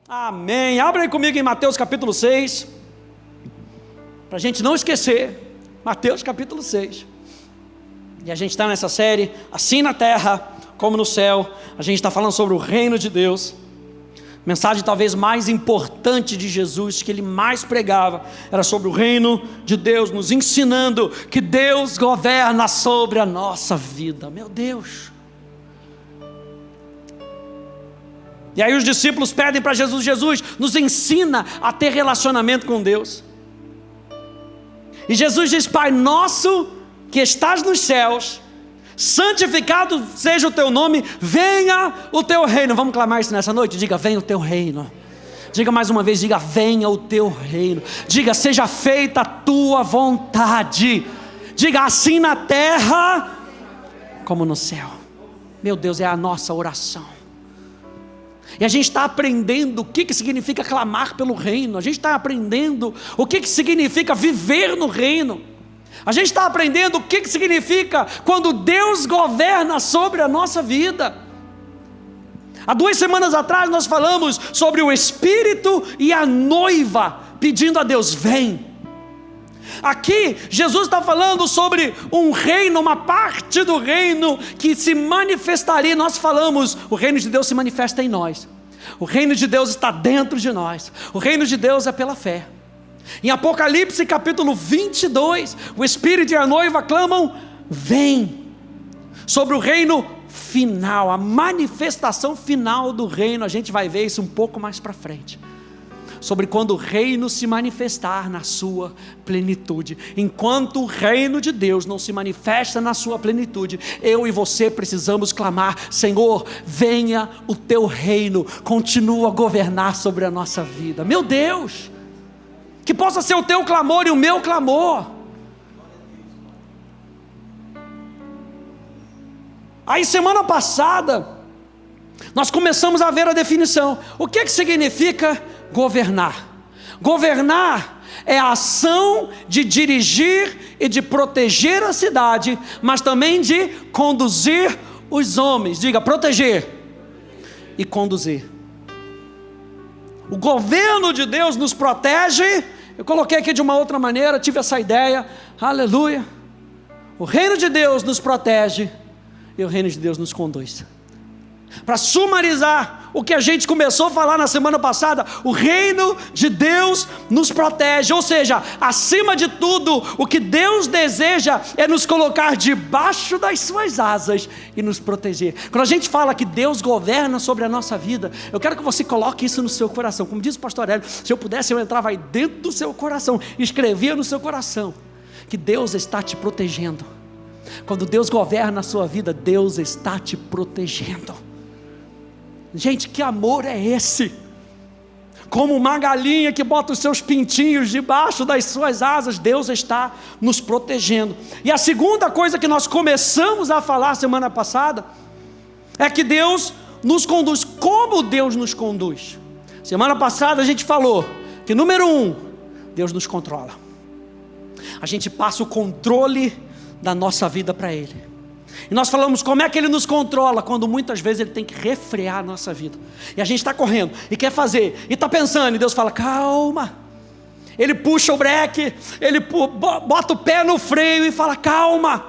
Amém. Abra aí comigo em Mateus capítulo 6, para a gente não esquecer. Mateus capítulo 6. E a gente está nessa série, assim na terra como no céu. A gente está falando sobre o reino de Deus. Mensagem talvez mais importante de Jesus, que ele mais pregava, era sobre o reino de Deus, nos ensinando que Deus governa sobre a nossa vida. Meu Deus! E aí os discípulos pedem para Jesus: Jesus, nos ensina a ter relacionamento com Deus. E Jesus diz: Pai nosso que estás nos céus, santificado seja o teu nome, venha o teu reino. Vamos clamar isso nessa noite? Diga: venha o teu reino. Diga mais uma vez, diga: venha o teu reino. Diga: seja feita a tua vontade. Diga: assim na terra como no céu. Meu Deus, é a nossa oração. E a gente está aprendendo o que significa clamar pelo reino. A gente está aprendendo o que significa viver no reino. A gente está aprendendo o que significa quando Deus governa sobre a nossa vida. Há 2 semanas atrás nós falamos sobre o Espírito e a noiva pedindo a Deus: vem. Aqui Jesus está falando sobre um reino, uma parte do reino que se manifestaria. Nós falamos, o reino de Deus se manifesta em nós. O reino de Deus está dentro de nós. O reino de Deus é pela fé. Em Apocalipse capítulo 22, o Espírito e a noiva clamam: vem. Sobre o reino final, a manifestação final do reino. A gente vai ver isso um pouco mais para frente, sobre quando o reino se manifestar na sua plenitude. Enquanto o reino de Deus não se manifesta na sua plenitude, eu e você precisamos clamar: Senhor, venha o teu reino, continua a governar sobre a nossa vida. Meu Deus, que possa ser o teu clamor e o meu clamor. Aí semana passada nós começamos a ver a definição. O que significa governar? Governar é a ação de dirigir e de proteger a cidade, mas também de conduzir os homens. Diga: proteger e conduzir. O governo de Deus nos protege. Eu coloquei aqui de uma outra maneira, tive essa ideia. Aleluia. O reino de Deus nos protege e o reino de Deus nos conduz. Para sumarizar o que a gente começou a falar na semana passada, o reino de Deus nos protege, ou seja, acima de tudo, o que Deus deseja é nos colocar debaixo das suas asas e nos proteger. Quando a gente fala que Deus governa sobre a nossa vida, eu quero que você coloque isso no seu coração. Como diz o pastor Hélio, se eu pudesse, eu entrava aí dentro do seu coração, escrevia no seu coração que Deus está te protegendo. Quando Deus governa a sua vida, Deus está te protegendo. Gente, que amor é esse? Como uma galinha que bota os seus pintinhos debaixo das suas asas, Deus está nos protegendo. E a segunda coisa que nós começamos a falar semana passada é que Deus nos conduz. Como Deus nos conduz? Semana passada a gente falou que, número 1, Deus nos controla. A gente passa o controle da nossa vida para Ele. E nós falamos como é que Ele nos controla, quando muitas vezes Ele tem que refrear a nossa vida. E a gente está correndo e quer fazer, e está pensando, e Deus fala: calma. Ele puxa o breque, Ele bota o pé no freio e fala: calma.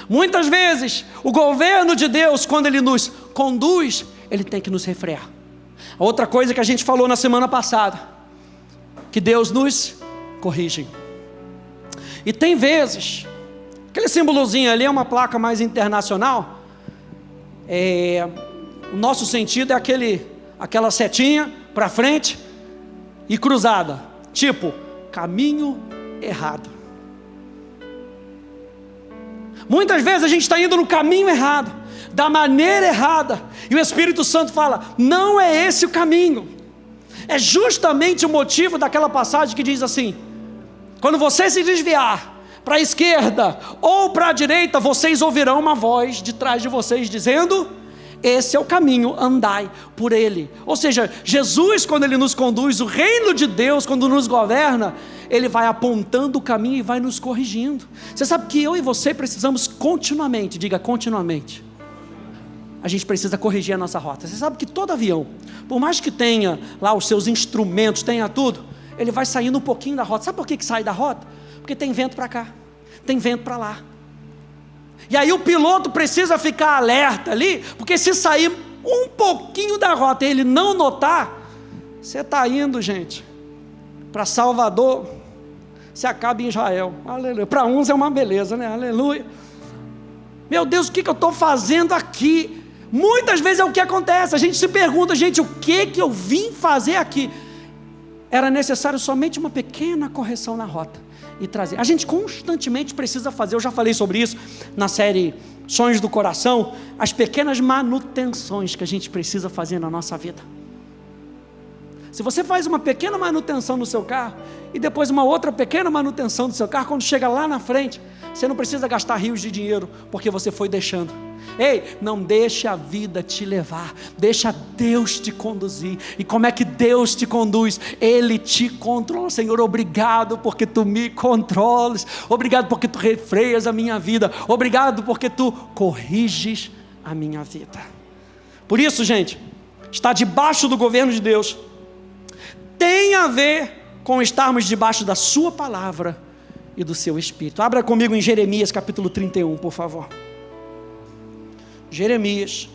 Muitas vezes o governo de Deus, quando Ele nos conduz, Ele tem que nos refrear. A outra coisa que a gente falou na semana passada, que Deus nos corrige. E tem vezes, aquele símbolozinho ali é uma placa mais internacional. O nosso sentido é aquela setinha para frente e cruzada, tipo caminho errado. Muitas vezes a gente está indo no caminho errado, da maneira errada, e o Espírito Santo fala: não é esse o caminho. É justamente o motivo daquela passagem que diz assim: quando você se desviar para a esquerda ou para a direita, vocês ouvirão uma voz de trás de vocês dizendo: esse é o caminho, andai por ele. Ou seja, Jesus, quando Ele nos conduz, o reino de Deus, quando nos governa, Ele vai apontando o caminho e vai nos corrigindo. Você sabe que eu e você precisamos continuamente, diga continuamente, a gente precisa corrigir a nossa rota. Você sabe que todo avião, por mais que tenha lá os seus instrumentos, tenha tudo, ele vai saindo um pouquinho da rota. Sabe por que sai da rota? Porque tem vento para cá, tem vento para lá. E aí o piloto precisa ficar alerta ali, porque se sair um pouquinho da rota e ele não notar, você está indo, gente, para Salvador, você acaba em Israel. Aleluia. Para uns é uma beleza, né? Aleluia. Meu Deus, o que eu estou fazendo aqui? Muitas vezes é o que acontece. A gente se pergunta, gente, o que eu vim fazer aqui? Era necessário somente uma pequena correção na rota e trazer. A gente constantemente precisa fazer, eu já falei sobre isso na série Sonhos do Coração, as pequenas manutenções que a gente precisa fazer na nossa vida. Se você faz uma pequena manutenção no seu carro e depois uma outra pequena manutenção do seu carro, quando chega lá na frente, você não precisa gastar rios de dinheiro, porque você foi deixando. Ei, não deixe a vida te levar, deixa Deus te conduzir. E como é que Deus te conduz? Ele te controla. Senhor, obrigado porque tu me controlas, obrigado porque tu refreias a minha vida, obrigado porque tu corriges a minha vida. Por isso, gente, estar debaixo do governo de Deus tem a ver com estarmos debaixo da sua palavra e do seu Espírito. Abra comigo em Jeremias capítulo 31, por favor. Jeremias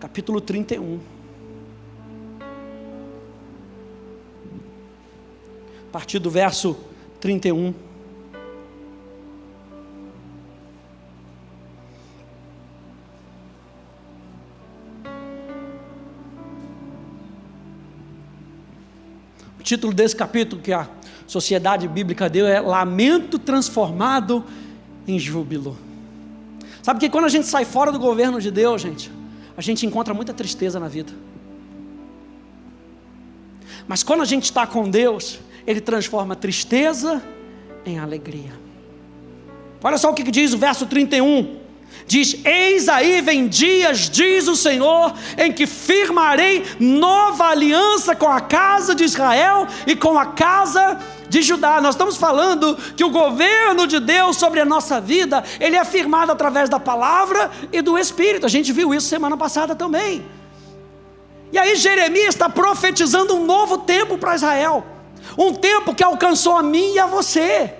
capítulo 31. A partir do verso 31. O título desse capítulo que a Sociedade Bíblica deu é Lamento Transformado em Júbilo. Sabe que quando a gente sai fora do governo de Deus, gente, a gente encontra muita tristeza na vida. Mas quando a gente está com Deus, Ele transforma tristeza em alegria. Olha só o que diz o verso 31. Diz: eis aí vem dias, diz o Senhor, em que firmarei nova aliança com a casa de Israel e com a casa de Judá. Nós estamos falando que o governo de Deus sobre a nossa vida, ele é firmado através da palavra e do Espírito. A gente viu isso semana passada também. E aí Jeremias está profetizando um novo tempo para Israel, um tempo que alcançou a mim e a você.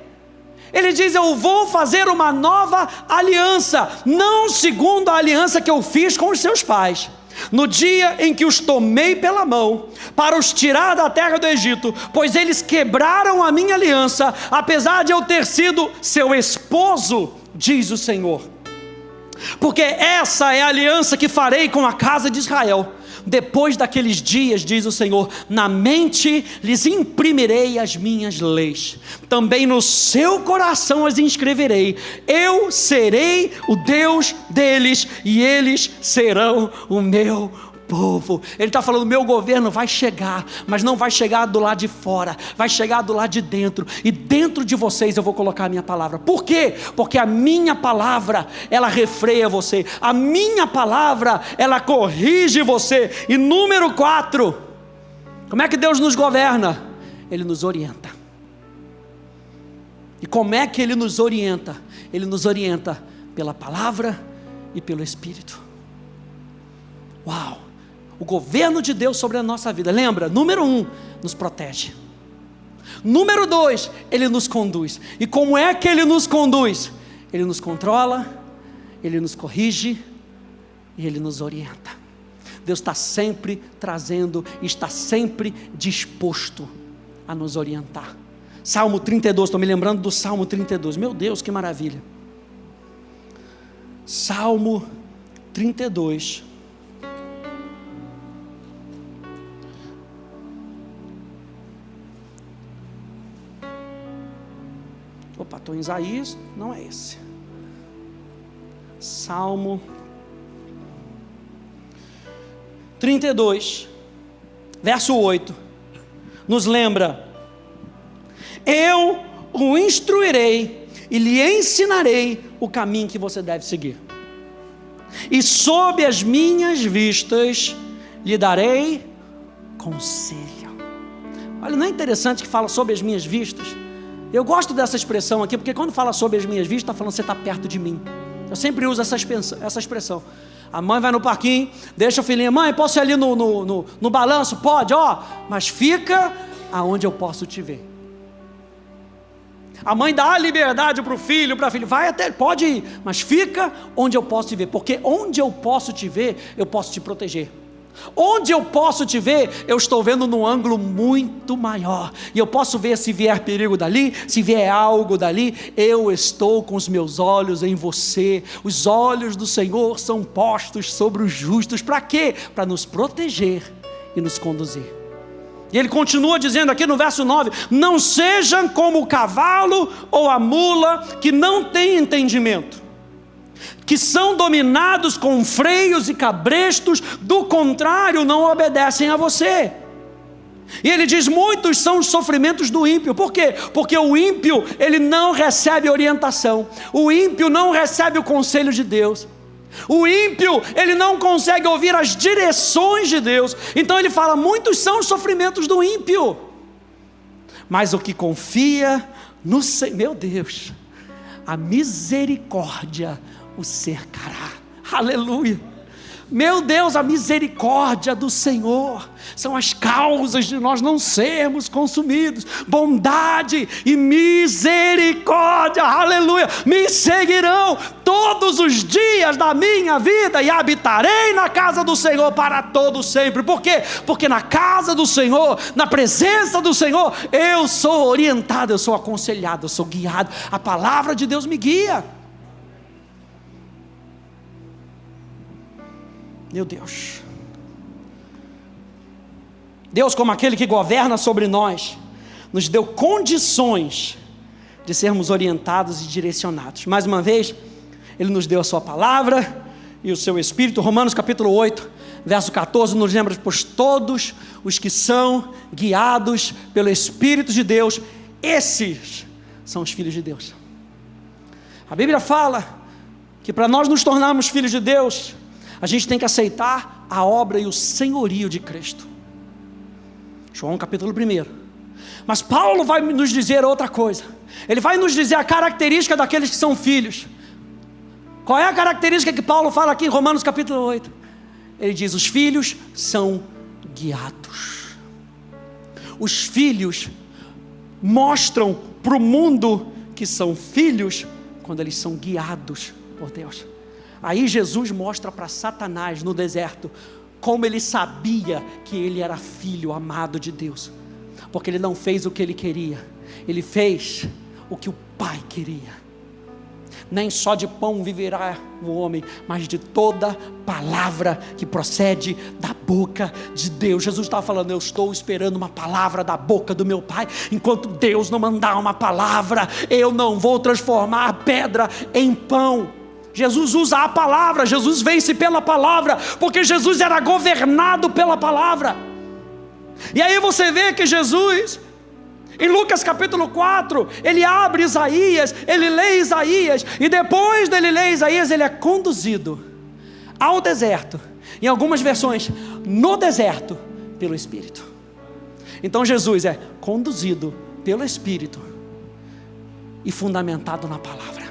Ele diz: eu vou fazer uma nova aliança, não segundo a aliança que eu fiz com os seus pais, no dia em que os tomei pela mão, para os tirar da terra do Egito, pois eles quebraram a minha aliança, apesar de eu ter sido seu esposo, diz o Senhor. Porque essa é a aliança que farei com a casa de Israel. Depois daqueles dias, diz o Senhor, na mente lhes imprimirei as minhas leis, também no seu coração as inscreverei. Eu serei o Deus deles e eles serão o meu povo. Ele está falando: meu governo vai chegar, mas não vai chegar do lado de fora, vai chegar do lado de dentro, e dentro de vocês eu vou colocar a minha palavra. Por quê? Porque a minha palavra, ela refreia você, a minha palavra, ela corrige você. E número 4, como é que Deus nos governa? Ele nos orienta. E como é que Ele nos orienta? Ele nos orienta pela palavra e pelo Espírito. Uau! O governo de Deus sobre a nossa vida, lembra? Número 1, nos protege. Número 2, Ele nos conduz. E como é que Ele nos conduz? Ele nos controla, Ele nos corrige e Ele nos orienta. Deus está sempre trazendo, está sempre disposto a nos orientar. Salmo 32, estou me lembrando do Salmo 32, meu Deus, que maravilha. Salmo 32. Opa, estou em Isaías, não é esse. Salmo 32, verso 8, nos lembra: eu o instruirei e lhe ensinarei o caminho que você deve seguir, e sob as minhas vistas lhe darei conselho. Olha, não é interessante que fala sobre as minhas vistas? Eu gosto dessa expressão aqui, porque quando fala sobre as minhas vistas, está falando: você está perto de mim, Eu sempre uso essa expressão. A mãe vai no parquinho, deixa o filhinho, mãe, posso ir ali no balanço? Pode, mas fica aonde eu posso te ver. A mãe dá a liberdade para o filho, para a filha, vai até, pode ir, mas fica onde eu posso te ver, porque onde eu posso te ver, eu posso te proteger. Onde eu posso te ver, eu estou vendo num ângulo muito maior, e eu posso ver se vier perigo dali, se vier algo dali, eu estou com os meus olhos em você. Os olhos do Senhor são postos sobre os justos, para quê? Para nos proteger e nos conduzir. E ele continua dizendo aqui no verso 9, não sejam como o cavalo ou a mula, que não tem entendimento, que são dominados com freios e cabrestos, do contrário não obedecem a você. E ele diz, muitos são os sofrimentos do ímpio. Por quê? Porque o ímpio, ele não recebe orientação, o ímpio não recebe o conselho de Deus, o ímpio, ele não consegue ouvir as direções de Deus. Então ele fala, muitos são os sofrimentos do ímpio, mas o que confia no Senhor, meu Deus, a misericórdia o cercará. Aleluia. Meu Deus, a misericórdia do Senhor são as causas de nós não sermos consumidos. Bondade e misericórdia, aleluia, me seguirão todos os dias da minha vida, e habitarei na casa do Senhor para todo sempre. Por quê? Porque na casa do Senhor, na presença do Senhor, eu sou orientado, eu sou aconselhado, eu sou guiado. A palavra de Deus me guia. Meu Deus, Deus, como aquele que governa sobre nós, nos deu condições de sermos orientados e direcionados. Mais uma vez, Ele nos deu a sua palavra e o seu Espírito. Romanos capítulo 8, verso 14, nos lembra, pois todos os que são guiados pelo Espírito de Deus, esses são os filhos de Deus. A Bíblia fala que para nós nos tornarmos filhos de Deus, a gente tem que aceitar a obra e o senhorio de Cristo. João capítulo 1. Mas Paulo vai nos dizer outra coisa. Ele vai nos dizer a característica daqueles que são filhos. Qual é a característica que Paulo fala aqui em Romanos capítulo 8? Ele diz, os filhos são guiados. Os filhos mostram para o mundo que são filhos quando eles são guiados por Deus. Aí Jesus mostra para Satanás no deserto como ele sabia que ele era filho amado de Deus, porque ele não fez o que ele queria, ele fez o que o Pai queria. Nem só de pão viverá o homem, mas de toda palavra que procede da boca de Deus. Jesus estava falando, eu estou esperando uma palavra da boca do meu Pai. Enquanto Deus não mandar uma palavra, eu não vou transformar pedra em pão. Jesus usa a palavra, Jesus vence pela palavra, porque Jesus era governado pela palavra. E aí você vê que Jesus, em Lucas capítulo 4, ele abre Isaías, ele lê Isaías, e depois dele ler Isaías, ele é conduzido ao deserto, em algumas versões, no deserto, pelo Espírito. Então Jesus é conduzido pelo Espírito e fundamentado na palavra.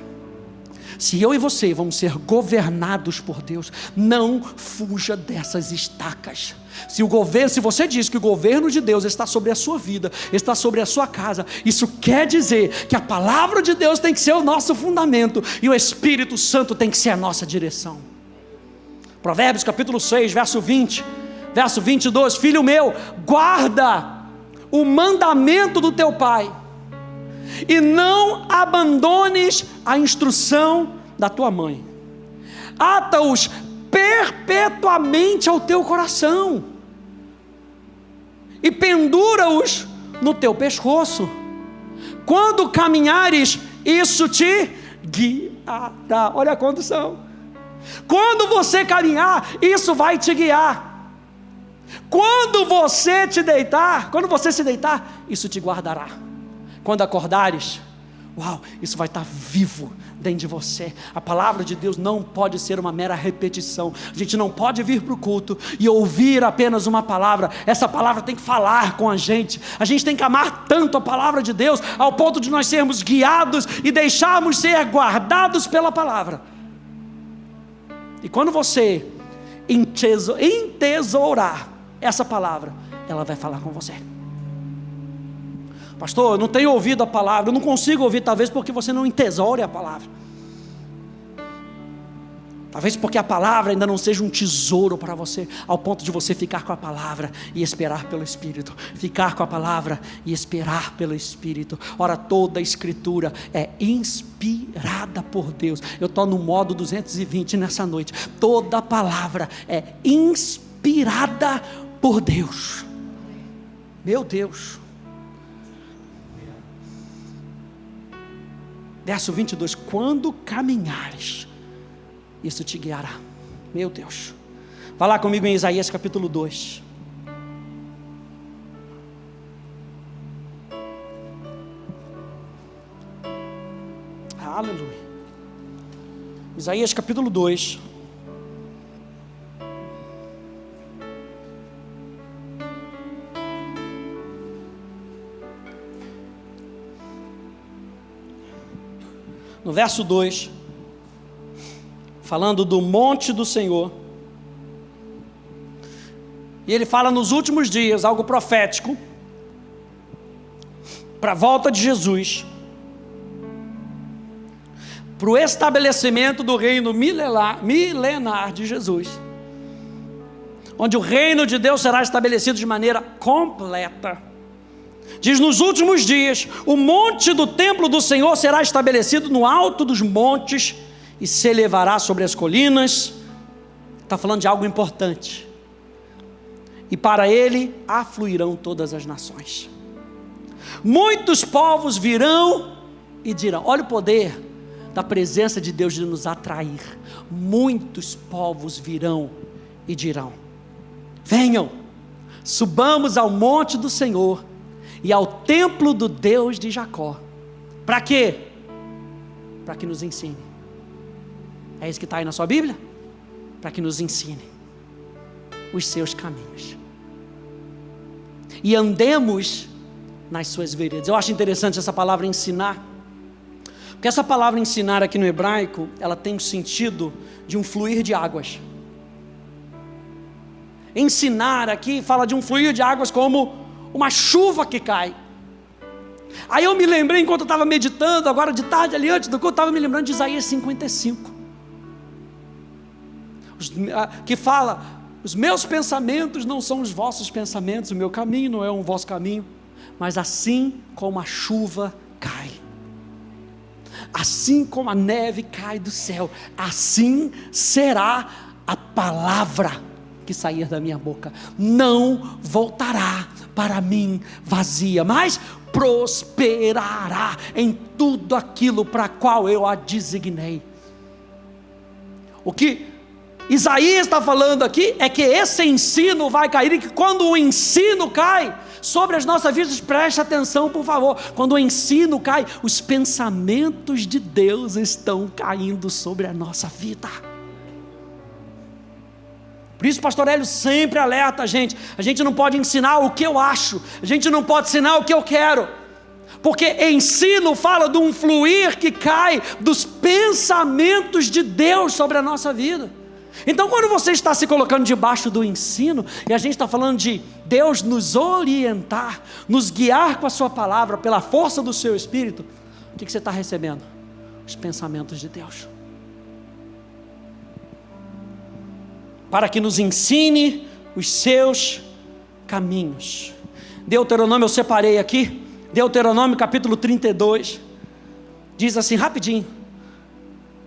Se eu e você vamos ser governados por Deus, não fuja dessas estacas. Se você diz que o governo de Deus está sobre a sua vida, está sobre a sua casa, isso quer dizer que a palavra de Deus tem que ser o nosso fundamento, e o Espírito Santo tem que ser a nossa direção. Provérbios capítulo 6, verso 20, verso 22, filho meu, guarda o mandamento do teu pai, e não abandones a instrução da tua mãe. Ata-os perpetuamente ao teu coração, e pendura-os no teu pescoço. Quando caminhares, isso te guiará. Olha a condição. Quando você caminhar, isso vai te guiar. Quando você se deitar, isso te guardará. Quando acordares, isso vai estar vivo dentro de você. A palavra de Deus não pode ser uma mera repetição. A gente não pode vir para o culto e ouvir apenas uma palavra. Essa palavra tem que falar com a gente tem que amar tanto a palavra de Deus, ao ponto de nós sermos guiados e deixarmos ser guardados pela palavra. E quando você entesourar essa palavra, ela vai falar com você. Pastor, eu não tenho ouvido a palavra, eu não consigo ouvir, talvez porque você não entesoure a palavra. Talvez porque a palavra ainda não seja um tesouro para você, ao ponto de você ficar com a palavra e esperar pelo Espírito. Ficar com a palavra e esperar pelo Espírito. Ora, toda a Escritura é inspirada por Deus. Eu estou no modo 220 nessa noite. Toda a palavra é inspirada por Deus. Meu Deus. Verso 22, quando caminhares, isso te guiará. Meu Deus. Vai lá comigo em Isaías capítulo 2. Aleluia. Isaías capítulo 2. No verso 2, falando do monte do Senhor, e ele fala nos últimos dias, algo profético, para a volta de Jesus, para o estabelecimento do reino milenar de Jesus, onde o reino de Deus será estabelecido de maneira completa. Diz, nos últimos dias, o monte do templo do Senhor será estabelecido no alto dos montes e se elevará sobre as colinas. Está falando de algo importante. E para ele afluirão todas as nações. Muitos povos virão e dirão, olha o poder da presença de Deus de nos atrair. Muitos povos virão e dirão, venham, subamos ao monte do Senhor e ao templo do Deus de Jacó. Para quê? Para que nos ensine. É isso que está aí na sua Bíblia? Para que nos ensine os seus caminhos e andemos nas suas veredas. Eu acho interessante essa palavra ensinar, porque essa palavra ensinar aqui no hebraico, ela tem o sentido de um fluir de águas. Ensinar aqui fala de um fluir de águas como uma chuva que cai. Aí eu me lembrei, enquanto eu estava meditando, agora de tarde ali antes do culto, eu estava me lembrando de Isaías 55, que fala, os meus pensamentos não são os vossos pensamentos, o meu caminho não é um vosso caminho, mas assim como a chuva cai, assim como a neve cai do céu, assim será a palavra que sair da minha boca, não voltará para mim vazia, mas prosperará em tudo aquilo para qual eu a designei. O que Isaías está falando aqui é que esse ensino vai cair, e que quando o ensino cai sobre as nossas vidas, preste atenção por favor, quando o ensino cai, os pensamentos de Deus estão caindo sobre a nossa vida. Por isso o pastor Hélio sempre alerta a gente não pode ensinar o que eu acho, a gente não pode ensinar o que eu quero, porque ensino fala de um fluir que cai dos pensamentos de Deus sobre a nossa vida. Então quando você está se colocando debaixo do ensino, e a gente está falando de Deus nos orientar, nos guiar com a sua palavra, pela força do seu Espírito, o que você está recebendo? Os pensamentos de Deus, para que nos ensine os seus caminhos. Deuteronômio eu separei aqui, Deuteronômio capítulo 32, diz assim rapidinho,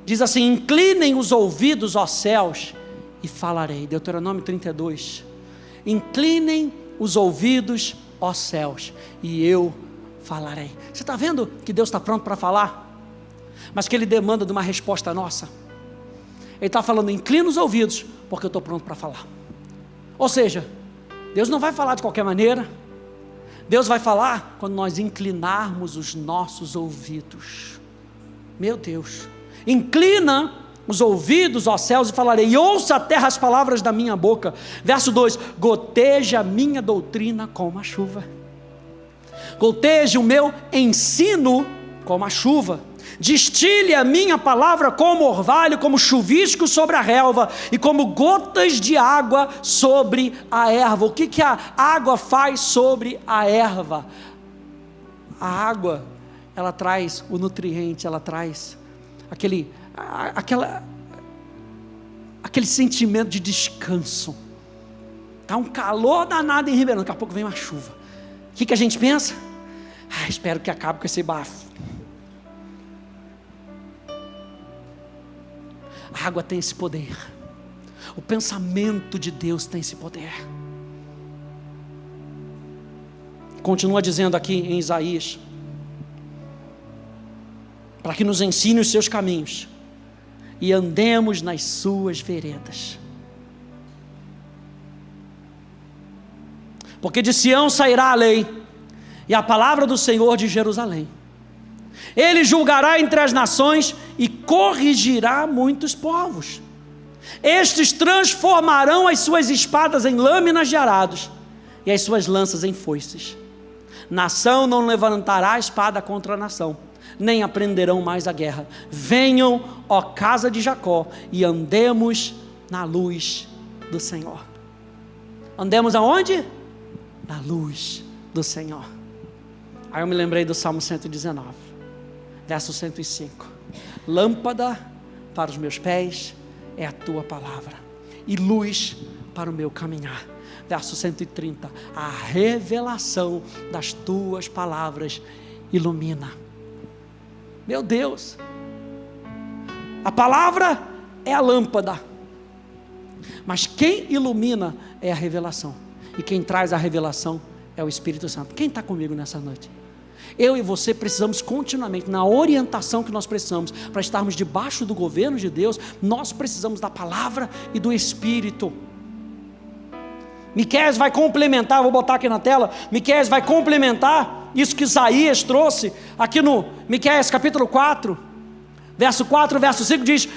diz assim, inclinem os ouvidos, ó céus, e falarei. Deuteronômio 32, inclinem os ouvidos, ó céus, e eu falarei. Você está vendo que Deus está pronto para falar, mas que Ele demanda de uma resposta nossa? Ele está falando, inclina os ouvidos, porque eu estou pronto para falar. Ou seja, Deus não vai falar de qualquer maneira, Deus vai falar quando nós inclinarmos os nossos ouvidos. Meu Deus, inclina os ouvidos, ó céus, e falarei, e ouça a terra as palavras da minha boca. Verso 2, goteje a minha doutrina como a chuva, goteje o meu ensino como a chuva. Destile a minha palavra como orvalho, como chuvisco sobre a relva e como gotas de água sobre a erva. O que a água faz sobre a erva? A água, ela traz o nutriente, ela traz aquele sentimento de descanso. Está um calor danado em Ribeirão, daqui a pouco vem uma chuva. O que a gente pensa? Espero que acabe com esse bafo. A água tem esse poder. O pensamento de Deus tem esse poder. Continua dizendo aqui em Isaías, para que nos ensine os seus caminhos e andemos nas suas veredas. Porque de Sião sairá a lei e a palavra do Senhor de Jerusalém. Ele julgará entre as nações e corrigirá muitos povos. Estes transformarão as suas espadas em lâminas de arados e as suas lanças em foices. Nação não levantará a espada contra a nação, nem aprenderão mais a guerra. Venham, ó casa de Jacó, e andemos na luz do Senhor. Andemos aonde? Na luz do Senhor. Aí eu me lembrei do Salmo 119, verso 105. Lâmpada para os meus pés é a tua palavra, e luz para o meu caminhar. Verso 130, a revelação das tuas palavras ilumina. Meu Deus, a palavra é a lâmpada, mas quem ilumina é a revelação, e quem traz a revelação é o Espírito Santo. Quem está comigo nessa noite? Eu e você precisamos continuamente, na orientação que nós precisamos, para estarmos debaixo do governo de Deus, nós precisamos da palavra e do Espírito. Miqueias vai complementar, vou botar aqui na tela, Miqueias vai complementar isso que Isaías trouxe, aqui no Miqueias capítulo 4, verso 4, verso 5 diz: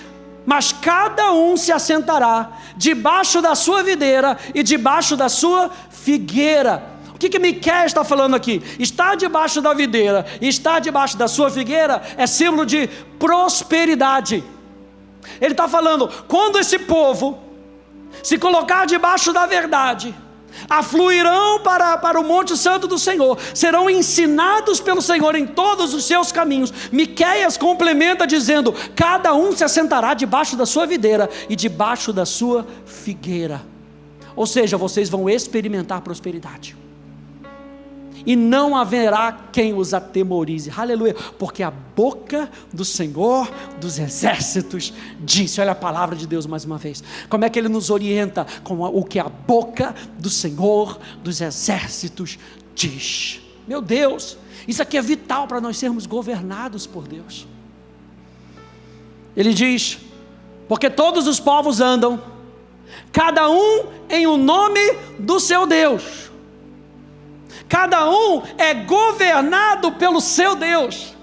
mas cada um se assentará debaixo da sua videira e debaixo da sua figueira. O que Miqueias está falando aqui? Estar debaixo da videira e estar debaixo da sua figueira é símbolo de prosperidade. Ele está falando, quando esse povo se colocar debaixo da verdade, afluirão para o monte santo do Senhor, serão ensinados pelo Senhor em todos os seus caminhos. Miqueias complementa dizendo: cada um se assentará debaixo da sua videira e debaixo da sua figueira. Ou seja, vocês vão experimentar prosperidade, e não haverá quem os atemorize. Aleluia, porque a boca do Senhor dos exércitos disse. Olha a palavra de Deus mais uma vez, como é que Ele nos orienta com o que a boca do Senhor dos exércitos diz. Meu Deus, isso aqui é vital para nós sermos governados por Deus. Ele diz: porque todos os povos andam, cada um em o nome do seu Deus. Cada um é governado pelo seu Deus.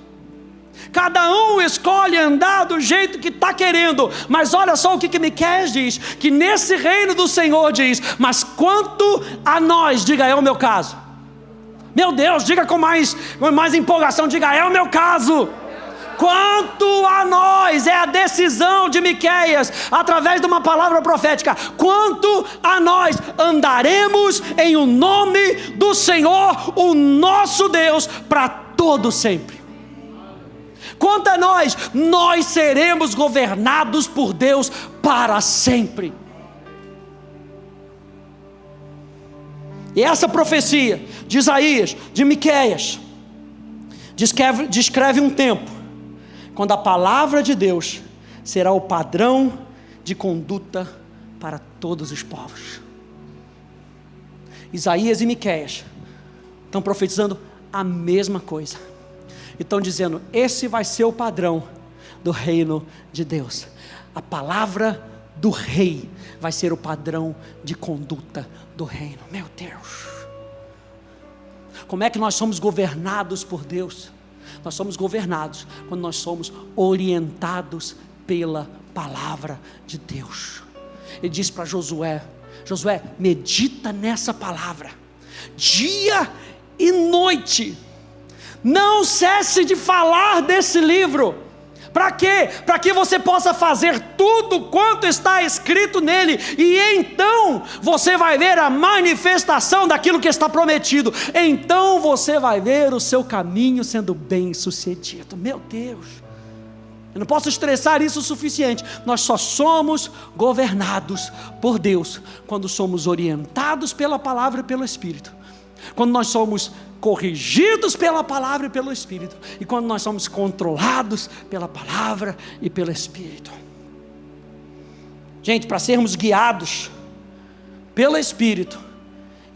Cada um escolhe andar do jeito que está querendo. Mas olha só o que Miqueias diz, que nesse reino do Senhor diz: mas quanto a nós, diga, é o meu caso. Meu Deus, diga com mais empolgação, diga, é o meu caso. Quanto a nós, é a decisão de Miqueias, através de uma palavra profética. Quanto a nós, andaremos em o nome do Senhor, o nosso Deus, para todo sempre. Quanto a nós, nós seremos governados por Deus para sempre. E essa profecia de Isaías, de Miqueias, descreve um tempo quando a palavra de Deus será o padrão de conduta para todos os povos. Isaías e Miqueias estão profetizando a mesma coisa. Estão dizendo: esse vai ser o padrão do reino de Deus. A palavra do rei vai ser o padrão de conduta do reino. Meu Deus! Como é que nós somos governados por Deus? Nós somos governados quando nós somos orientados pela palavra de Deus. Ele diz para Josué: Josué, medita nessa palavra dia e noite, Não cesse de falar desse livro. Para quê? Para que você possa fazer tudo quanto está escrito nele, e então você vai ver a manifestação daquilo que está prometido. Então você vai ver o seu caminho sendo bem sucedido. Meu Deus, eu não posso estressar isso o suficiente. Nós só somos governados por Deus quando somos orientados pela palavra e pelo Espírito, quando nós somos corrigidos pela palavra e pelo Espírito, e quando nós somos controlados pela palavra e pelo Espírito. Gente, para sermos guiados pelo Espírito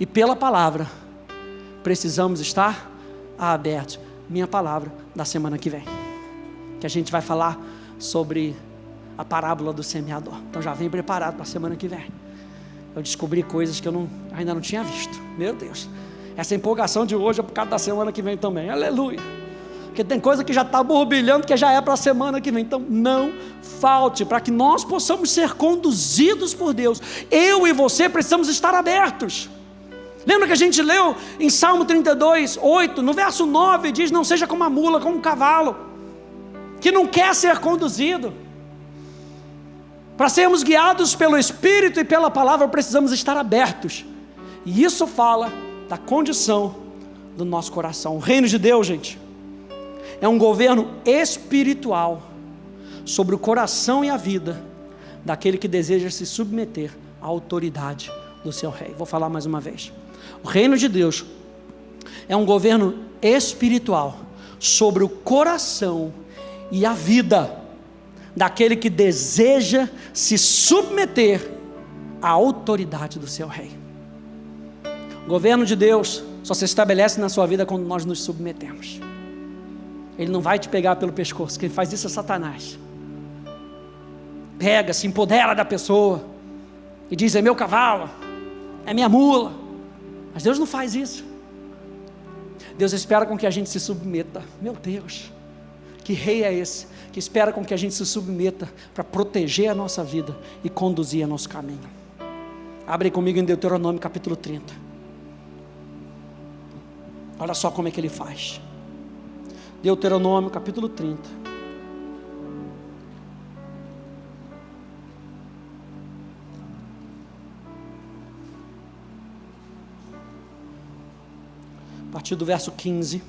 e pela palavra, precisamos estar abertos. Minha palavra da semana que vem, que a gente vai falar sobre a parábola do semeador. Então já vem preparado para a semana que vem. Eu descobri coisas que eu ainda não tinha visto. Meu Deus, essa empolgação de hoje é por causa da semana que vem também. Aleluia. Porque tem coisa que já está borbulhando, que já é para a semana que vem. Então não falte, para que nós possamos ser conduzidos por Deus. Eu e você precisamos estar abertos. Lembra que a gente leu em Salmo 32, 8, no verso 9, diz: não seja como a mula, como um cavalo, que não quer ser conduzido. Para sermos guiados pelo Espírito e pela palavra, precisamos estar abertos. E isso fala da condição do nosso coração. O reino de Deus, gente, é um governo espiritual sobre o coração e a vida daquele que deseja se submeter à autoridade do seu rei. Vou falar mais uma vez. O reino de Deus é um governo espiritual sobre o coração e a vida daquele que deseja se submeter à autoridade do seu rei. O governo de Deus só se estabelece na sua vida quando nós nos submetemos. Ele não vai te pegar pelo pescoço. Quem faz isso é Satanás. Pega, se empodera da pessoa e diz: é meu cavalo, é minha mula. Mas Deus não faz isso. Deus espera com que a gente se submeta. Meu Deus, que rei é esse que espera com que a gente se submeta para proteger a nossa vida e conduzir a nosso caminho? Abre comigo em Deuteronômio capítulo 30. Olha só como é que ele faz. Deuteronômio capítulo 30. A partir do verso 15.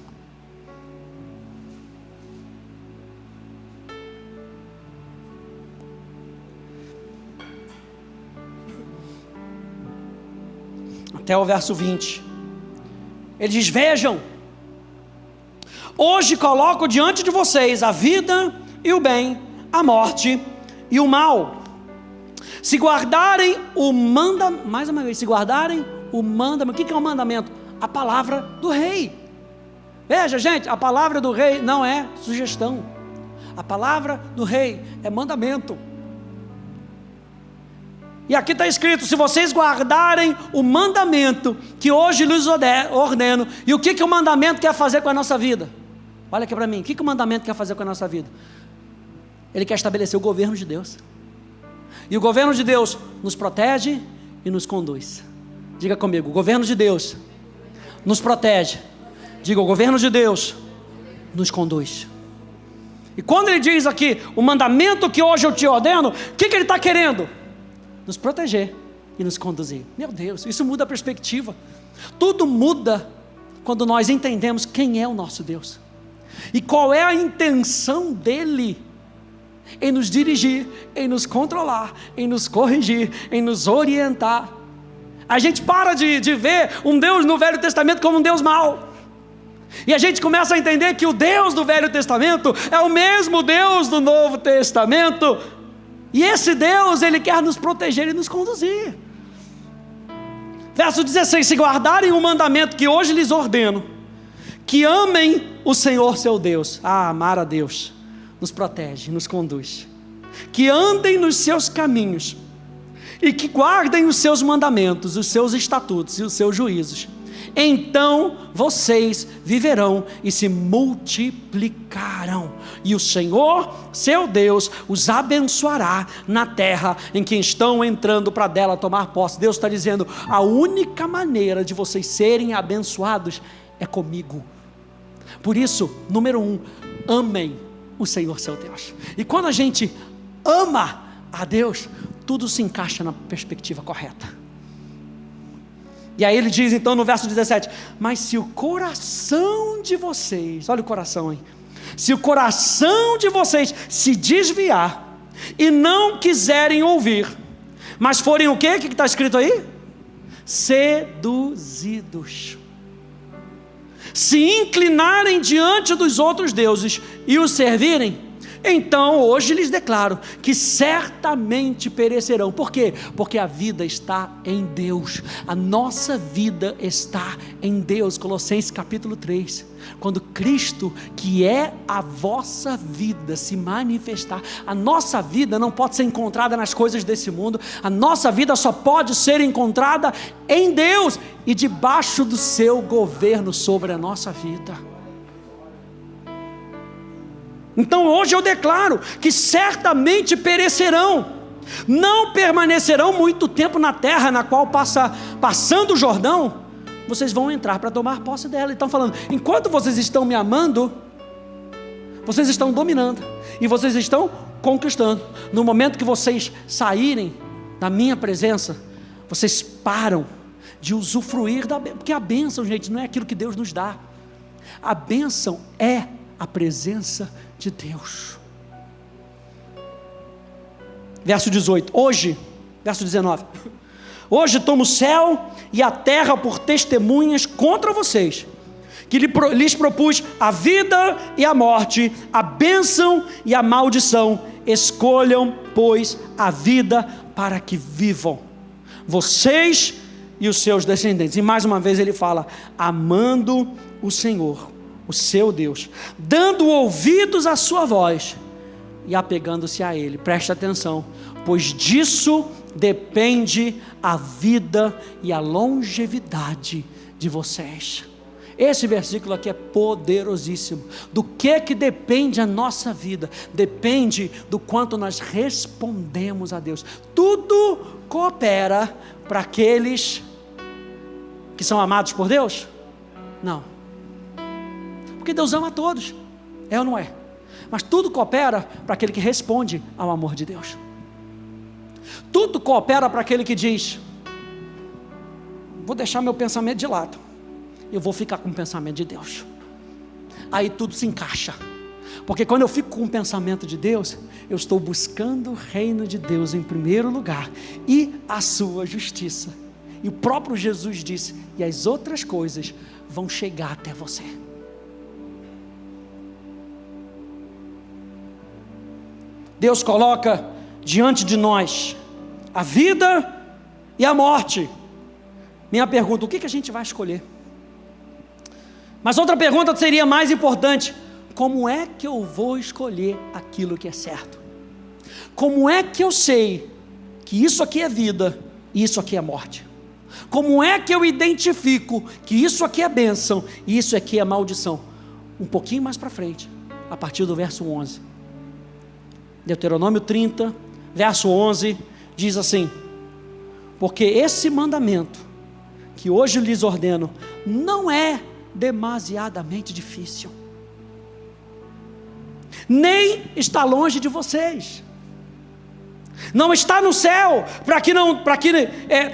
Até o verso 20. Ele diz: vejam, hoje coloco diante de vocês a vida e o bem, a morte e o mal. Se guardarem o mandamento, mais uma vez, se guardarem o mandamento. O que é o mandamento? A palavra do rei. Veja, gente, a palavra do rei não é sugestão. A palavra do rei é mandamento. E aqui está escrito: se vocês guardarem o mandamento que hoje lhes ordeno. E o que o mandamento quer fazer com a nossa vida? Olha aqui para mim, o que o mandamento quer fazer com a nossa vida? Ele quer estabelecer o governo de Deus. E o governo de Deus nos protege e nos conduz. Diga comigo: o governo de Deus nos protege. Diga: o governo de Deus nos conduz. E quando ele diz aqui, o mandamento que hoje eu te ordeno, o que ele está querendo? Nos proteger e nos conduzir. Meu Deus, isso muda a perspectiva. Tudo muda quando nós entendemos quem é o nosso Deus e qual é a intenção dele em nos dirigir, em nos controlar, em nos corrigir, em nos orientar. A gente para de ver um Deus no Velho Testamento como um Deus mau, e a gente começa a entender que o Deus do Velho Testamento é o mesmo Deus do Novo Testamento. E esse Deus, Ele quer nos proteger e nos conduzir. Verso 16: se guardarem o mandamento que hoje lhes ordeno, que amem o Senhor seu Deus. Amar a Deus nos protege, nos conduz. Que andem nos seus caminhos e que guardem os seus mandamentos, os seus estatutos e os seus juízos. Então vocês viverão e se multiplicarão, e o Senhor, seu Deus, os abençoará na terra em que estão entrando para dela tomar posse. Deus está dizendo: a única maneira de vocês serem abençoados é comigo. Por isso, número 1, amem o Senhor seu Deus. E quando a gente ama a Deus, tudo se encaixa na perspectiva correta. E aí ele diz então no verso 17: mas se o coração de vocês, olha o coração, hein? Se o coração de vocês se desviar e não quiserem ouvir, mas forem o quê? O que está escrito aí? Seduzidos, se inclinarem diante dos outros deuses e os servirem, então hoje lhes declaro que certamente perecerão. Por quê? Porque a vida está em Deus, a nossa vida está em Deus. Colossenses capítulo 3, quando Cristo, que é a vossa vida, se manifestar, a nossa vida não pode ser encontrada nas coisas desse mundo, a nossa vida só pode ser encontrada em Deus e debaixo do seu governo sobre a nossa vida. Então hoje eu declaro que certamente perecerão, não permanecerão muito tempo na terra na qual passando o Jordão, vocês vão entrar para tomar posse dela. Então falando, enquanto vocês estão me amando, vocês estão dominando, e vocês estão conquistando. No momento que vocês saírem da minha presença, vocês param de usufruir da bênção, porque a bênção, gente, não é aquilo que Deus nos dá, a bênção é a presença de Deus. Verso 18, hoje, verso 19, hoje tomo o céu e a terra por testemunhas contra vocês, que lhes propus a vida e a morte, a bênção e a maldição. Escolham, pois, a vida para que vivam, vocês e os seus descendentes. E mais uma vez ele fala, amando o Senhor, o seu Deus, dando ouvidos à sua voz e apegando-se a Ele. Preste atenção, pois disso depende a vida e a longevidade de vocês. Esse versículo aqui é poderosíssimo. Do que depende a nossa vida? Depende do quanto nós respondemos a Deus. Tudo coopera para aqueles que são amados por Deus? Não. Porque Deus ama a todos, é ou não é? Mas tudo coopera para aquele que responde ao amor de Deus. Tudo coopera para aquele que diz, vou deixar meu pensamento de lado, eu vou ficar com o pensamento de Deus. Aí tudo se encaixa, porque quando eu fico com o pensamento de Deus, eu estou buscando o reino de Deus em primeiro lugar, e a sua justiça. E o próprio Jesus disse, e as outras coisas vão chegar até você. Deus coloca diante de nós a vida e a morte. Minha pergunta, o que a gente vai escolher? Mas outra pergunta seria mais importante, como é que eu vou escolher aquilo que é certo? Como é que eu sei que isso aqui é vida e isso aqui é morte? Como é que eu identifico que isso aqui é bênção e isso aqui é maldição? Um pouquinho mais para frente, a partir do verso 11. Deuteronômio 30, verso 11, diz assim, porque esse mandamento que hoje lhes ordeno, não é demasiadamente difícil, nem está longe de vocês, não está no céu, para que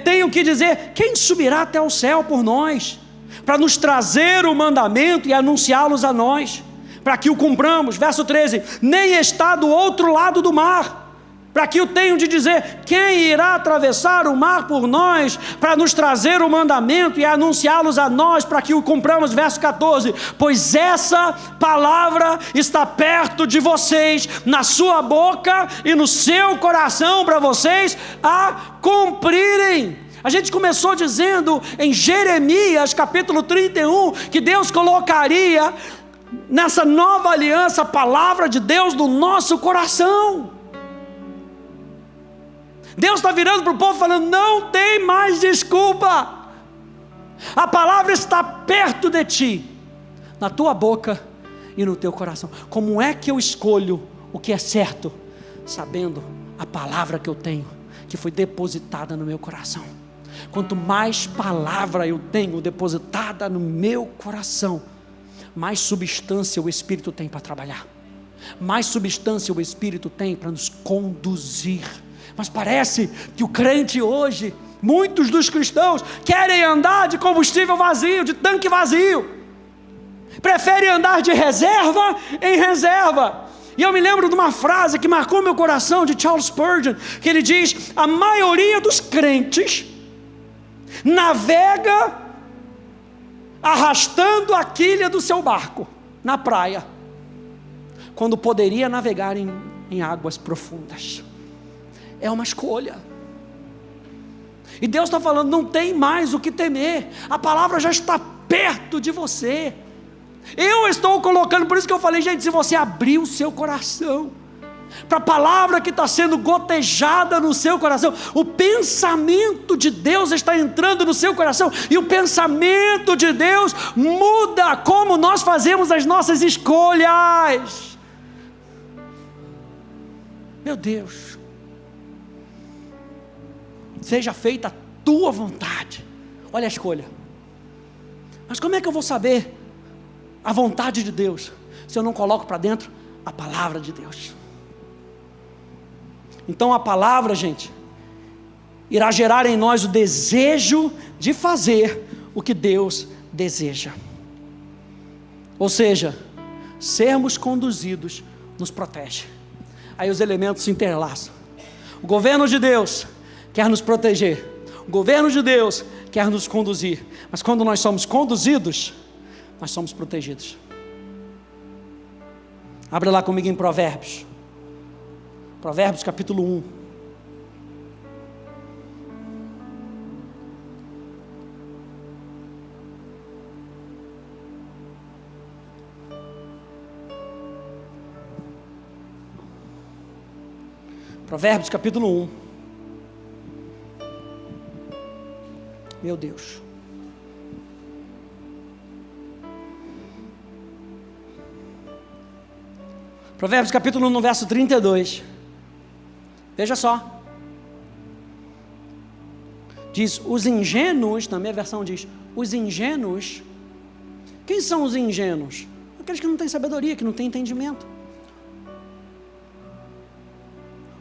tenham que dizer, quem subirá até o céu por nós, para nos trazer o mandamento e anunciá-los a nós, para que o cumpramos. Verso 13, nem está do outro lado do mar, para que o tenham de dizer, quem irá atravessar o mar por nós, para nos trazer o mandamento e anunciá-los a nós, para que o cumpramos. Verso 14, pois essa palavra está perto de vocês, na sua boca e no seu coração, para vocês a cumprirem. A gente começou dizendo em Jeremias capítulo 31, que Deus colocaria nessa nova aliança a palavra de Deus no nosso coração. Deus está virando para o povo falando, não tem mais desculpa, a palavra está perto de ti, na tua boca e no teu coração. Como é que eu escolho o que é certo? Sabendo a palavra que eu tenho, que foi depositada no meu coração. Quanto mais palavra eu tenho depositada no meu coração, mais substância o Espírito tem para trabalhar. Mais substância o Espírito tem para nos conduzir. Mas parece que o crente hoje, muitos dos cristãos, querem andar de combustível vazio, de tanque vazio. Preferem andar de reserva em reserva. E eu me lembro de uma frase que marcou meu coração, de Charles Spurgeon, que ele diz: a maioria dos crentes navega arrastando a quilha do seu barco na praia, quando poderia navegar em águas profundas. É uma escolha. E Deus está falando, não tem mais o que temer, a palavra já está perto de você. Eu estou colocando, por isso que eu falei, gente, se você abrir o seu coração para a palavra que está sendo gotejada no seu coração, o pensamento de Deus está entrando no seu coração, e o pensamento de Deus muda como nós fazemos as nossas escolhas. Meu Deus, seja feita a tua vontade. Olha a escolha. Mas como é que eu vou saber a vontade de Deus se eu não coloco para dentro a palavra de Deus? Então a palavra, gente, irá gerar em nós o desejo de fazer o que Deus deseja. Ou seja, sermos conduzidos nos protege. Aí os elementos se interlaçam. O governo de Deus quer nos proteger, o governo de Deus quer nos conduzir, mas quando nós somos conduzidos, nós somos protegidos. Abra lá comigo em Provérbios. Provérbios capítulo 1. Provérbios capítulo 1. Meu Deus. Provérbios capítulo 1, no verso 32. Veja só. Diz, os ingênuos, na minha versão diz, os ingênuos. Quem são os ingênuos? Aqueles que não têm sabedoria, que não têm entendimento.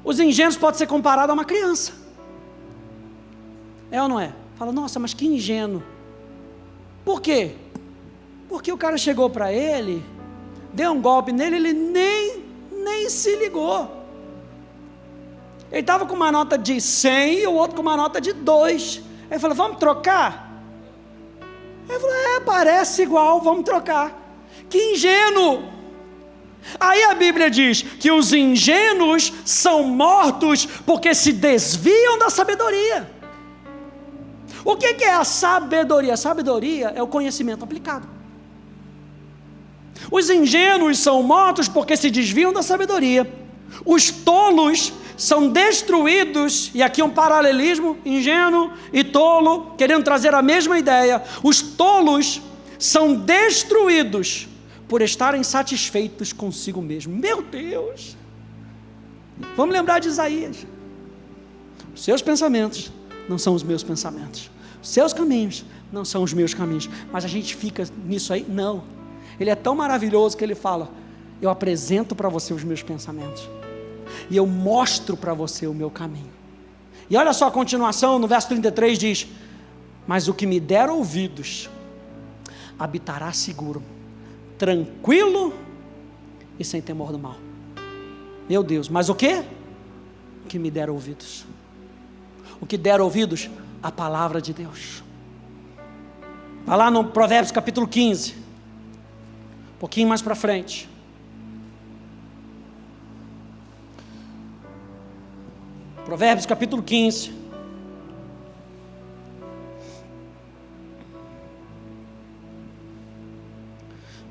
Os ingênuos podem ser comparados a uma criança. É ou não é? Fala, nossa, mas que ingênuo. Por quê? Porque o cara chegou para ele, deu um golpe nele, ele nem se ligou. Ele estava com uma nota de 100 e o outro com uma nota de 2. Ele falou, vamos trocar? Ele falou, parece igual, vamos trocar. Que ingênuo! Aí a Bíblia diz que os ingênuos são mortos porque se desviam da sabedoria. O que é a sabedoria? A sabedoria é o conhecimento aplicado. Os ingênuos são mortos porque se desviam da sabedoria. Os tolos são destruídos, e aqui um paralelismo, ingênuo e tolo, querendo trazer a mesma ideia. Os tolos são destruídos por estarem satisfeitos consigo mesmo. Meu Deus! Vamos lembrar de Isaías. Os seus pensamentos não são os meus pensamentos. Os seus caminhos não são os meus caminhos. Mas a gente fica nisso aí? Não. Ele é tão maravilhoso que ele fala, eu apresento para você os meus pensamentos. E eu mostro para você o meu caminho. E olha só a continuação, no verso 33 diz, mas o que me der ouvidos, habitará seguro, tranquilo e sem temor do mal. Meu Deus, mas o quê? O que me der ouvidos. O que der ouvidos? A palavra de Deus. Vai lá no Provérbios capítulo 15. Um pouquinho mais para frente. Provérbios capítulo 15.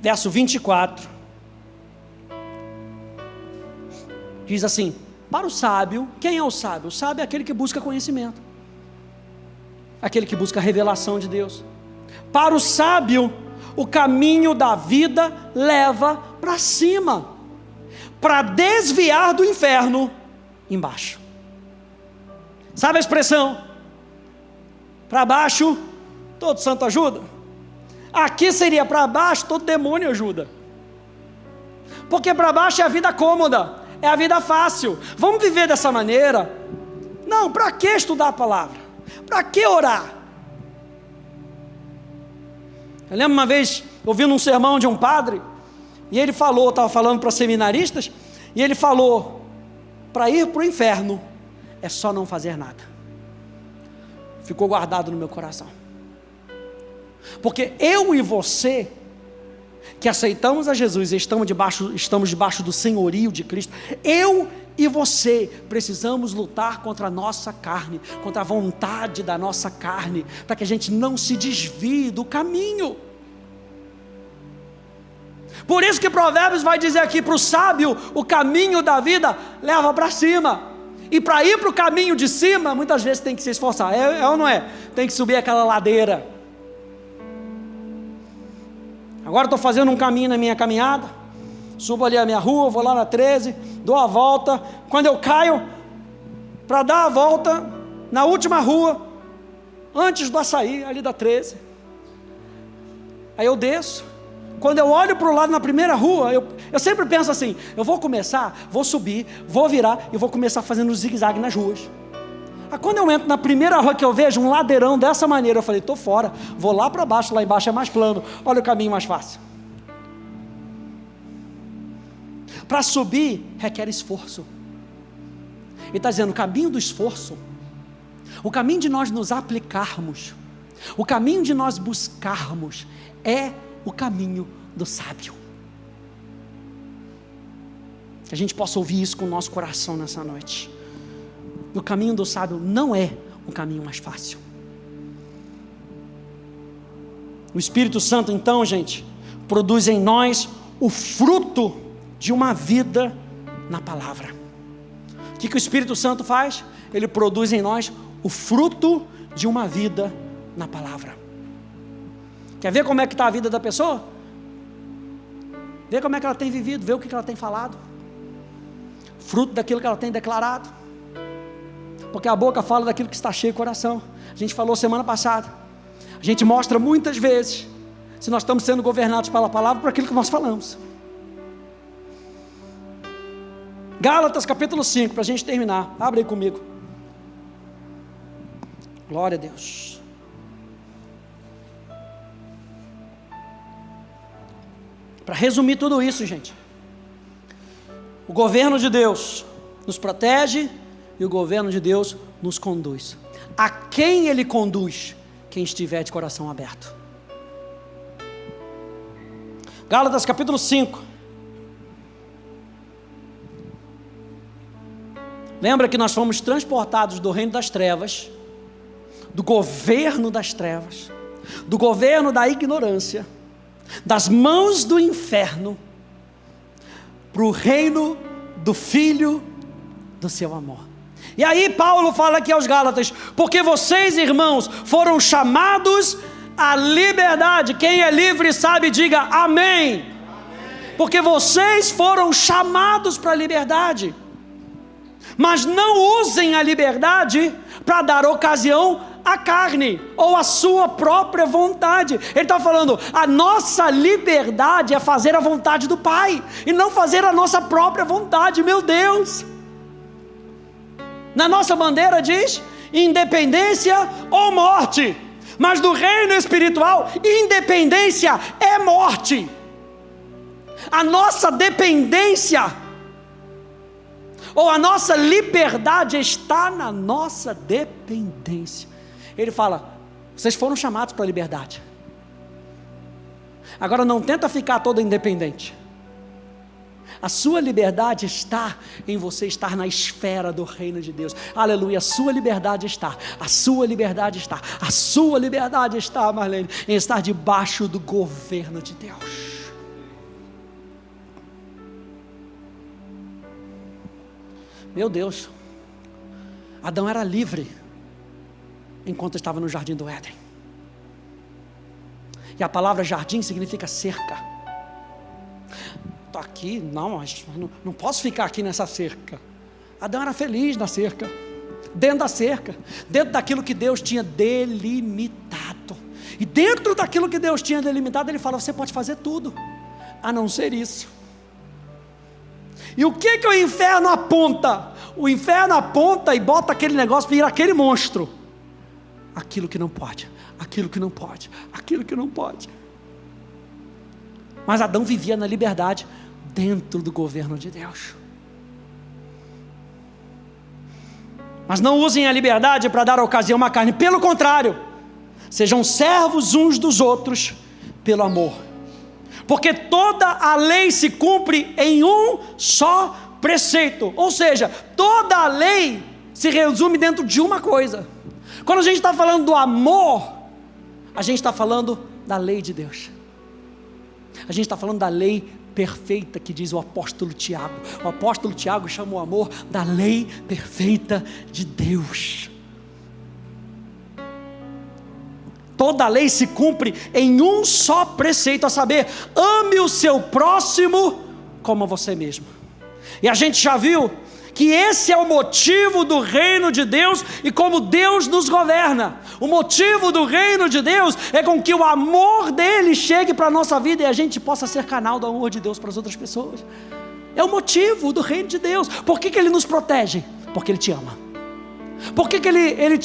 Verso 24. Diz assim, para o sábio, quem é o sábio? O sábio é aquele que busca conhecimento. Aquele que busca a revelação de Deus. Para o sábio, o caminho da vida leva para cima, para desviar do inferno embaixo. Sabe a expressão? Para baixo, todo santo ajuda. Aqui seria para baixo, todo demônio ajuda. Porque para baixo é a vida cômoda, é a vida fácil. Vamos viver dessa maneira? Não, para que estudar a palavra? Para que orar? Eu lembro uma vez, ouvindo um sermão de um padre, e ele falou, estava falando para seminaristas, e ele falou, para ir para o inferno, é só não fazer nada. Ficou guardado no meu coração. Porque eu e você, que aceitamos a Jesus e estamos debaixo do senhorio de Cristo, eu e você precisamos lutar contra a nossa carne, contra a vontade da nossa carne, para que a gente não se desvie do caminho. Por isso que Provérbios vai dizer aqui para o sábio, o caminho da vida leva para cima. E para ir para o caminho de cima, muitas vezes tem que se esforçar, é ou não é? Tem que subir aquela ladeira. Agora estou fazendo um caminho na minha caminhada, subo ali a minha rua, vou lá na 13, dou a volta, quando eu caio, para dar a volta, na última rua, antes do açaí, ali da 13, aí eu desço, quando eu olho para o lado na primeira rua, eu sempre penso assim, eu vou começar, vou subir, vou virar, e vou começar fazendo zigue-zague nas ruas. Aí quando eu entro na primeira rua que eu vejo um ladeirão dessa maneira, eu falei, estou fora, vou lá para baixo, lá embaixo é mais plano, olha o caminho mais fácil. Para subir requer esforço. Ele está dizendo, o caminho do esforço, o caminho de nós nos aplicarmos, o caminho de nós buscarmos, é o caminho do sábio. Que a gente possa ouvir isso com o nosso coração nessa noite. O caminho do sábio não é o caminho mais fácil. O Espírito Santo então, gente, produz em nós o fruto de uma vida na palavra. O que o Espírito Santo faz? Ele produz em nós o fruto de uma vida na palavra. Quer ver como é que está a vida da pessoa? Vê como é que ela tem vivido, vê o que ela tem falado. Fruto daquilo que ela tem declarado. Porque a boca fala daquilo que está cheio o coração. A gente falou semana passada. A gente mostra muitas vezes se nós estamos sendo governados pela palavra, por aquilo que nós falamos. Gálatas capítulo 5, para a gente terminar. Abre aí comigo. Glória a Deus. Para resumir tudo isso, gente. O governo de Deus nos protege e o governo de Deus nos conduz. A quem Ele conduz? Quem estiver de coração aberto. Gálatas capítulo 5. Lembra que nós fomos transportados do reino das trevas, do governo das trevas, do governo da ignorância, das mãos do inferno, para o reino do Filho do seu amor. E aí Paulo fala aqui aos Gálatas, porque vocês, irmãos, foram chamados à liberdade. Quem é livre sabe, diga amém. Porque vocês foram chamados para a liberdade. Mas não usem a liberdade para dar ocasião à carne, ou à sua própria vontade. Ele está falando, a nossa liberdade é fazer a vontade do Pai, e não fazer a nossa própria vontade. Meu Deus! Na nossa bandeira diz, independência ou morte. Mas no reino espiritual, independência é morte. A nossa dependência, ou a nossa liberdade está na nossa dependência. Ele fala, vocês foram chamados para a liberdade. Agora não tenta ficar todo independente. A sua liberdade está em você estar na esfera do reino de Deus. Aleluia, a sua liberdade está, a sua liberdade está, a sua liberdade está, Marlene, em estar debaixo do governo de Deus. Meu Deus, Adão era livre enquanto estava no jardim do Éden. E a palavra jardim significa cerca. Estou aqui, não posso ficar aqui nessa cerca. Adão era feliz na cerca, dentro da cerca, dentro daquilo que Deus tinha delimitado. E dentro daquilo que Deus tinha delimitado, ele fala: você pode fazer tudo, a não ser isso. E o que o inferno aponta? O inferno aponta e bota aquele negócio, vira aquele monstro. Aquilo que não pode, aquilo que não pode, aquilo que não pode. Mas Adão vivia na liberdade, dentro do governo de Deus. Mas não usem a liberdade para dar ocasião à carne, pelo contrário, sejam servos uns dos outros pelo amor, porque toda a lei se cumpre em um só preceito, ou seja, toda a lei se resume dentro de uma coisa. Quando a gente está falando do amor, a gente está falando da lei de Deus, a gente está falando da lei perfeita que diz o apóstolo Tiago. O apóstolo Tiago chama o amor da lei perfeita de Deus. Toda a lei se cumpre em um só preceito, a saber, ame o seu próximo como a você mesmo. E a gente já viu que esse é o motivo do reino de Deus e como Deus nos governa. O motivo do reino de Deus é com que o amor dele chegue para a nossa vida e a gente possa ser canal do amor de Deus para as outras pessoas. É o motivo do reino de Deus. Por que ele nos protege? Porque ele te ama. Por que ele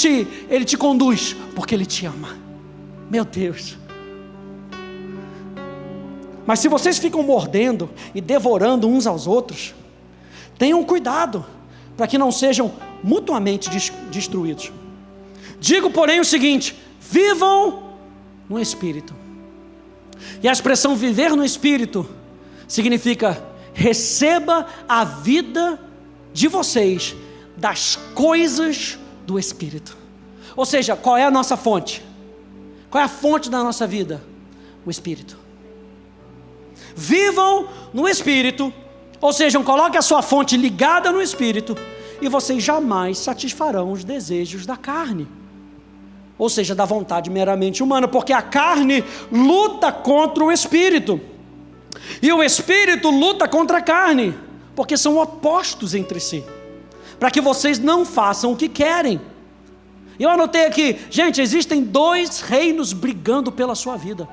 te conduz? Porque ele te ama. Meu Deus. Mas se vocês ficam mordendo e devorando uns aos outros, tenham cuidado para que não sejam mutuamente destruídos. Digo, porém, o seguinte: vivam no Espírito. E a expressão viver no Espírito significa: receba a vida de vocês das coisas do Espírito. Ou seja, qual é a nossa fonte? Qual é a fonte da nossa vida? O Espírito. Vivam no Espírito, ou seja, coloque a sua fonte ligada no Espírito, e vocês jamais satisfarão os desejos da carne, ou seja, da vontade meramente humana, porque a carne luta contra o Espírito, e o Espírito luta contra a carne, porque são opostos entre si, para que vocês não façam o que querem. Eu anotei aqui, gente, existem dois reinos brigando pela sua vida.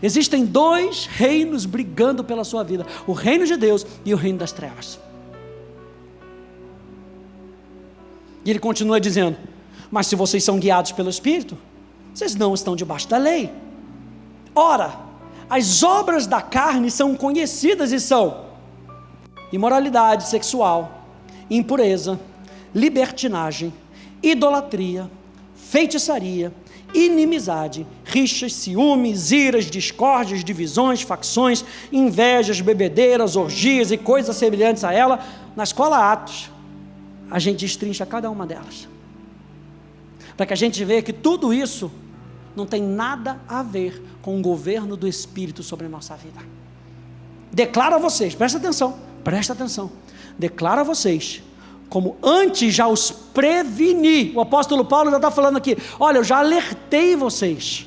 Existem dois reinos brigando pela sua vida: o reino de Deus e o reino das trevas. E ele continua dizendo: mas se vocês são guiados pelo Espírito, vocês não estão debaixo da lei. Ora, as obras da carne são conhecidas e são imoralidade sexual, impureza, libertinagem, idolatria, feitiçaria, inimizade, rixas, ciúmes, iras, discórdias, divisões, facções, invejas, bebedeiras, orgias e coisas semelhantes a ela. Na escola Atos, a gente destrincha cada uma delas, para que a gente veja que tudo isso não tem nada a ver com o governo do Espírito sobre a nossa vida. Declaro a vocês, presta atenção, declaro a vocês, como antes já os preveni. O apóstolo Paulo já está falando aqui: olha, eu já alertei vocês,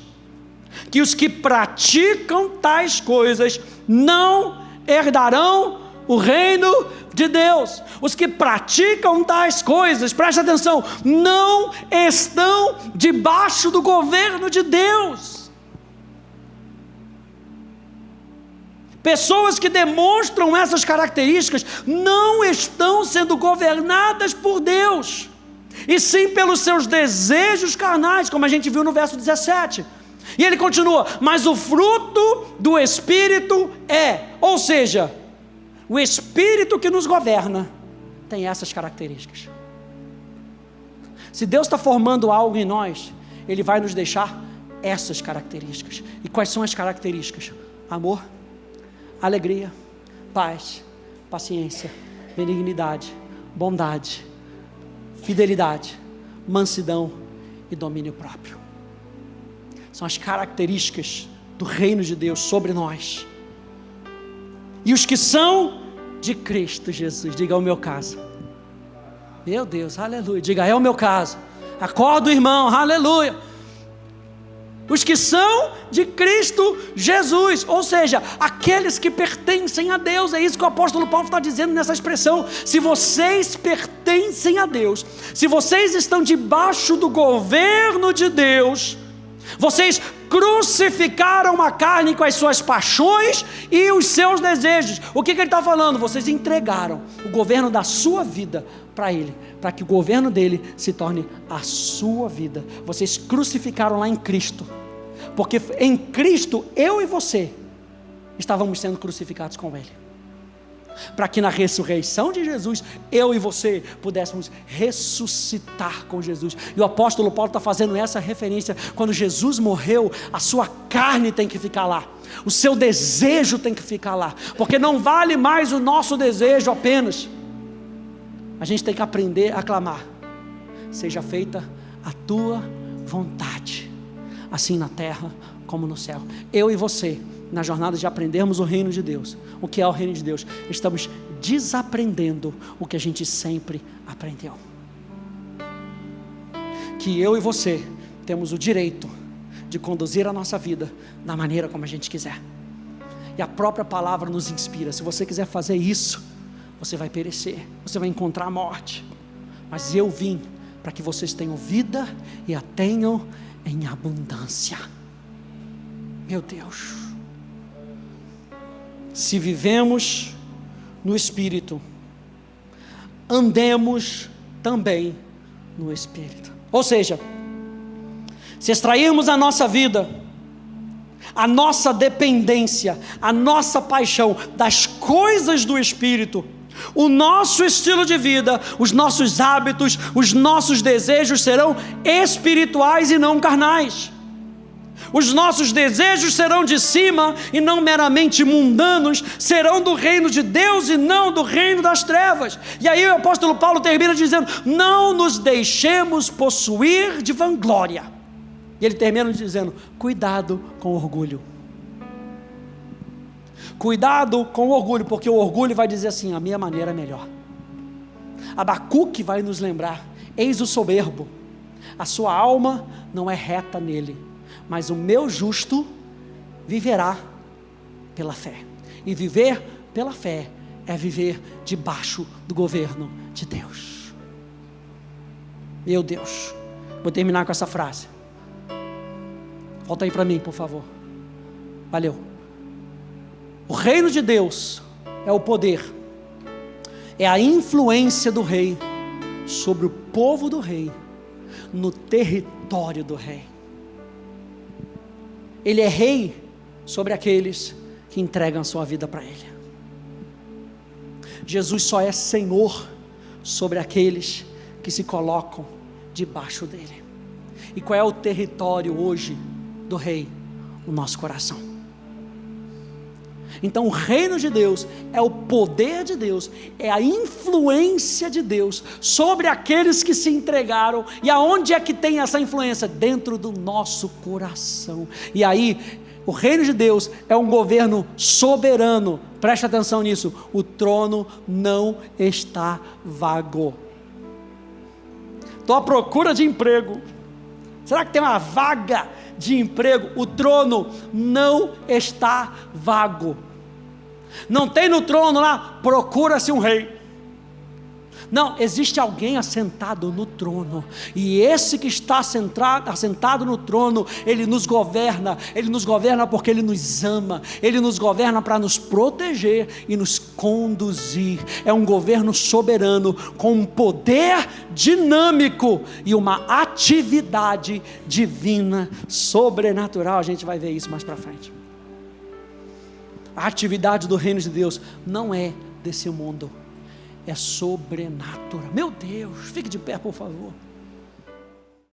que os que praticam tais coisas não herdarão o reino de Deus. Os que praticam tais coisas, presta atenção, não estão debaixo do governo de Deus. Pessoas que demonstram essas características não estão sendo governadas por Deus, e sim pelos seus desejos carnais, como a gente viu no verso 17. E ele continua: mas o fruto do Espírito ou seja, o Espírito que nos governa tem essas características. Se Deus está formando algo em nós, Ele vai nos deixar essas características. E quais são as características? Amor, alegria, paz, paciência, benignidade, bondade, fidelidade, mansidão e domínio próprio. São as características do reino de Deus sobre nós. E os que são de Cristo Jesus, diga: é o meu caso. Meu Deus, aleluia, diga: é o meu caso. Acorda, irmão, aleluia. Os que são de Cristo Jesus, ou seja, aqueles que pertencem a Deus. É isso que o apóstolo Paulo está dizendo nessa expressão: se vocês pertencem a Deus, se vocês estão debaixo do governo de Deus, Vocês crucificaram a carne com as suas paixões e os seus desejos. O que ele está falando? Vocês entregaram o governo da sua vida para Ele, para que o governo dele se torne a sua vida. Vocês crucificaram lá em Cristo, porque em Cristo eu e você estávamos sendo crucificados com Ele, para que na ressurreição de Jesus, eu e você pudéssemos ressuscitar com Jesus. E o apóstolo Paulo está fazendo essa referência: quando Jesus morreu, a sua carne tem que ficar lá, o seu desejo tem que ficar lá, porque não vale mais o nosso desejo apenas. A gente tem que aprender a clamar: seja feita a tua vontade, assim na terra como no céu. Eu e você, na jornada de aprendermos o reino de Deus. O que é o reino de Deus? Estamos desaprendendo o que a gente sempre aprendeu. Que eu e você temos o direito de conduzir a nossa vida da maneira como a gente quiser. E a própria palavra nos inspira: se você quiser fazer isso, você vai perecer, você vai encontrar a morte. Mas eu vim para que vocês tenham vida e a tenham em abundância. Meu Deus. Se vivemos no Espírito, andemos também no Espírito. Ou seja, se extrairmos a nossa vida, a nossa dependência, a nossa paixão das coisas do Espírito, o nosso estilo de vida, os nossos hábitos, os nossos desejos serão espirituais e não carnais. Os nossos desejos serão de cima e não meramente mundanos, serão do reino de Deus e não do reino das trevas. E aí o apóstolo Paulo termina dizendo: não nos deixemos possuir de vanglória. E ele termina dizendo: cuidado com o orgulho. Cuidado com o orgulho, porque o orgulho vai dizer assim: a minha maneira é melhor. Abacuque vai nos lembrar: eis o soberbo, a sua alma não é reta nele, mas o meu justo viverá pela fé. E viver pela fé é viver debaixo do governo de Deus. Meu Deus, vou terminar com essa frase. Volta aí para mim, por favor. Valeu. O reino de Deus é o poder, é a influência do rei sobre o povo do rei, no território do rei. Ele é rei sobre aqueles que entregam a sua vida para Ele. Jesus só é Senhor sobre aqueles que se colocam debaixo dele. E qual é o território hoje do rei? O nosso coração. Então o reino de Deus é o poder de Deus, é a influência de Deus sobre aqueles que se entregaram. E aonde é que tem essa influência? Dentro do nosso coração. E aí o reino de Deus é um governo soberano. Preste atenção nisso: o trono não está vago. Estou à procura de emprego. Será que tem uma vaga de emprego? O trono não está vago. Não tem no trono lá: procura-se um rei. Não, existe alguém assentado no trono, e esse que está assentado no trono, ele nos governa porque ele nos ama, ele nos governa para nos proteger e nos conduzir. É um governo soberano, com um poder dinâmico e uma atividade divina, sobrenatural. A gente vai ver isso mais para frente. A atividade do reino de Deus não é desse mundo, é sobrenatural. Meu Deus, fique de pé, por favor.